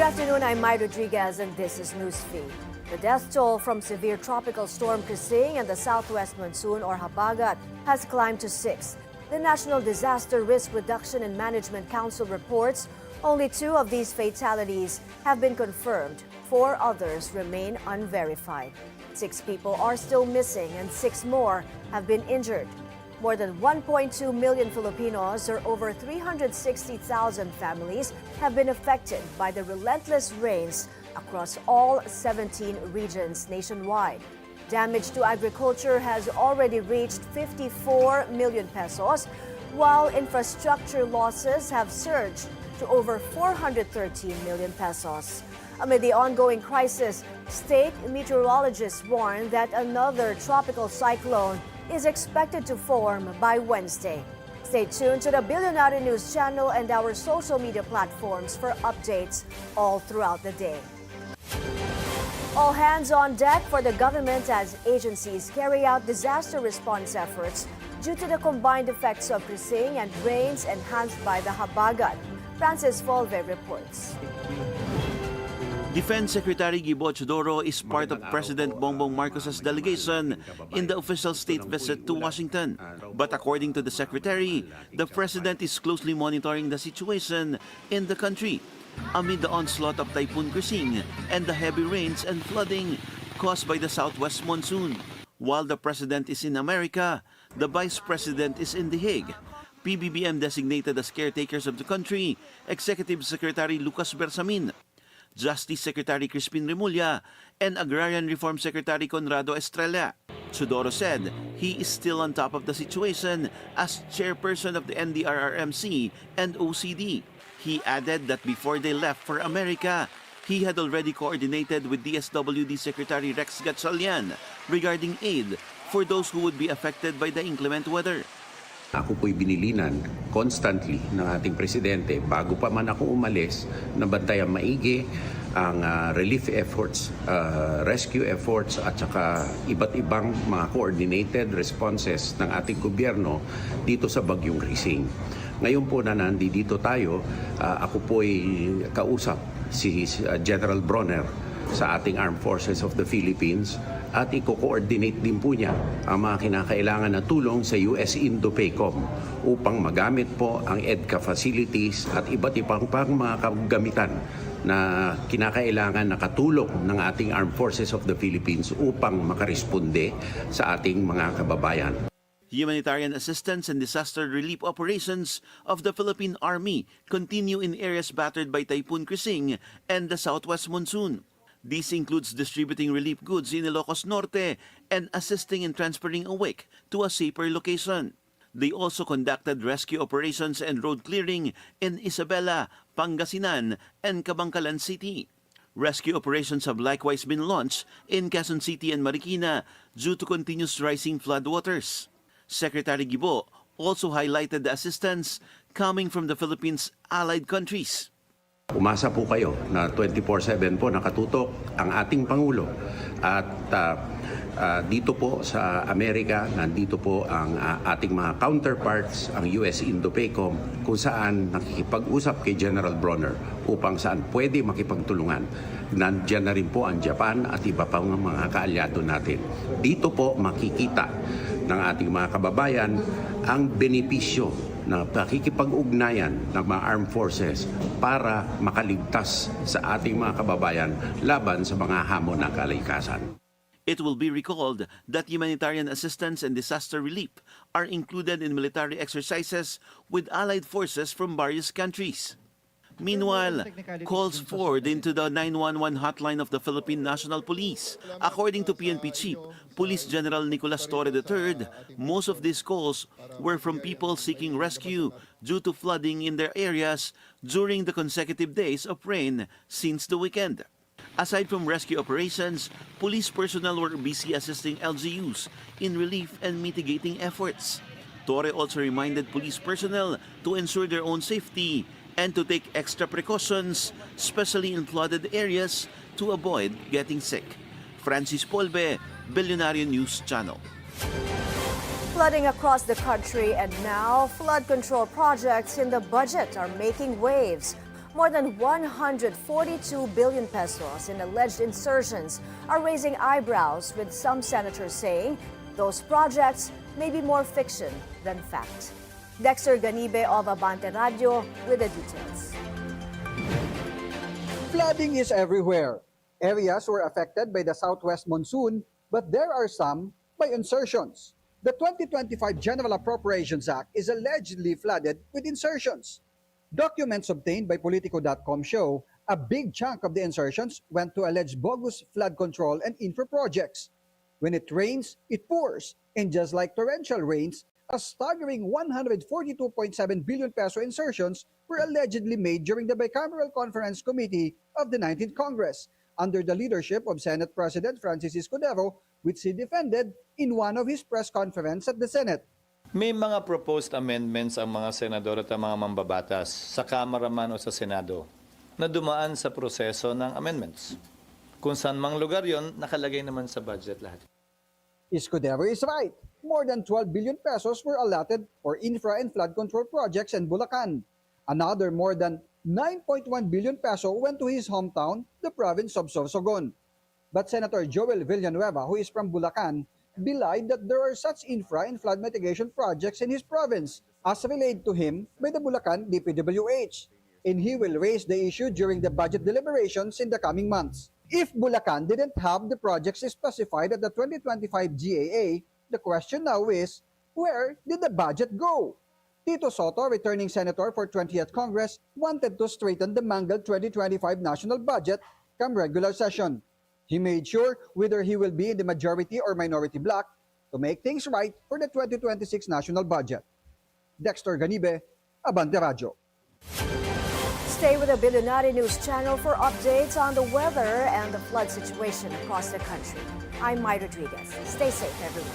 afternoon, I'm Mai Rodriguez and this is Newsfeed. The death toll from severe tropical storm Crising and the southwest monsoon or Habagat has climbed to 6. The National Disaster Risk Reduction and Management Council reports only 2 of these fatalities have been confirmed. 4 others remain unverified. 6 people are still missing and 6 more have been injured. More than 1.2 million Filipinos or over 360,000 families have been affected by the relentless rains across all 17 regions nationwide. Damage to agriculture has already reached 54 million pesos, while infrastructure losses have surged to over 413 million pesos. Amid the ongoing crisis, state meteorologists warn that another tropical cyclone is expected to form by Wednesday. Stay tuned to the Villanueva News channel and our social media platforms for updates all throughout the day. All hands on deck for the government as agencies carry out disaster response efforts due to the combined effects of Crising and rains enhanced by the Habagat. Francis Volve reports. Defense Secretary Govt is part of President Bongbong Marcos's delegation in the official state visit to Washington. But according to the Secretary, the President is closely monitoring the situation in the country amid the onslaught of Typhoon Crising and the heavy rains and flooding caused by the southwest monsoon. While the President is in America, the Vice President is in The Hague. PBBM designated as caretakers of the country Executive Secretary Lucas Bersamin, Justice Secretary Crispin Remulla, and Agrarian Reform Secretary Conrado Estrella. Chodoro said he is still on top of the situation as chairperson of the NDRRMC and OCD. He added that before they left for America, he had already coordinated with DSWD Secretary Rex Gatchalian regarding aid for those who would be affected by the inclement weather. Ako po'y binilinan constantly ng ating presidente bago pa man ako umalis na bantayan maigi ang relief efforts, rescue efforts at saka iba't ibang mga coordinated responses ng ating gobyerno dito sa bagyong Crising. Ngayon po na nandito tayo, ako po'y kausap si General Bronner sa ating Armed Forces of the Philippines at i-coordinate din po niya ang mga kinakailangan na tulong sa US Indo-PACOM upang magamit po ang EDCA facilities at iba't ibang pang mga kagamitan na kinakailangan na katulong ng ating Armed Forces of the Philippines upang makaresponde sa ating mga kababayan. Humanitarian assistance and disaster relief operations of the Philippine Army continue in areas battered by Typhoon Crising and the southwest monsoon. This includes distributing relief goods in Ilocos Norte and assisting in transferring a wake to a safer location. They also conducted rescue operations and road clearing in Isabela, Pangasinan, and Cabangcalan City. Rescue operations have likewise been launched in Quezon City and Marikina due to continuous rising floodwaters. Secretary Gibo also highlighted the assistance coming from the Philippines' allied countries. Umasa po kayo na 24/7 po nakatutok ang ating Pangulo at dito po sa Amerika, nandito po ang ating mga counterparts, ang US Indo-PACOM, kung saan nakikipag-usap kay General Bronner upang saan pwede makipagtulungan. Nandiyan na rin po ang Japan at iba pang mga kaalyado natin. Dito po makikita ng ating mga kababayan ang benepisyo na pakikipag-ugnayan ng mga armed forces para makaligtas sa ating mga kababayan laban sa mga hamon ng kalikasan. It will be recalled that humanitarian assistance and disaster relief are included in military exercises with allied forces from various countries. Meanwhile, calls forward into the 911 hotline of the Philippine National Police. According to PNP Chief Police General Nicolas Torre III, most of these calls were from people seeking rescue due to flooding in their areas during the consecutive days of rain since the weekend. Aside from rescue operations, police personnel were busy assisting LGUs in relief and mitigating efforts. Torre also reminded police personnel to ensure their own safety and to take extra precautions, especially in flooded areas, to avoid getting sick. Francis Polbe, Billionaire News Channel. Flooding across the country and now flood control projects in the budget are making waves. More than 142 billion pesos in alleged insertions are raising eyebrows, with some senators saying those projects may be more fiction than fact. Dexter Ganibe of Abante Radio with the details. Flooding is everywhere. Areas were affected by the southwest monsoon, but there are some by insertions. The 2025 General Appropriations Act is allegedly flooded with insertions. Documents obtained by Politico.com show a big chunk of the insertions went to alleged bogus flood control and infra projects. When it rains, it pours, and just like torrential rains, a staggering 142.7 billion peso insertions were allegedly made during the Bicameral Conference Committee of the 19th Congress under the leadership of Senate President Francis Escudero, which he defended in one of his press conferences at the Senate. May mga proposed amendments ang mga senador at ang mga mambabatas sa Kamara man o sa Senado na dumaan sa proseso ng amendments. Kung saan mang lugar yon, nakalagay naman sa budget lahat. Escudero is right. More than 12 billion pesos were allotted for infra and flood control projects in Bulacan. Another more than 9.1 billion peso went to his hometown, the province of Sorsogon. But Senator Joel Villanueva, who is from Bulacan, belied that there are such infra and flood mitigation projects in his province, as relayed to him by the Bulacan DPWH. And he will raise the issue during the budget deliberations in the coming months. If Bulacan didn't have the projects specified at the 2025 GAA, the question now is, where did the budget go? Tito Sotto, returning senator for 20th Congress, wanted to straighten the mangled 2025 national budget come regular session. He made sure whether he will be in the majority or minority bloc to make things right for the 2026 national budget. Dexter Ganibe, Abante Radio. Stay with the Billionaire News channel for updates on the weather and the flood situation across the country. I'm Mai Rodriguez. Stay safe, everyone.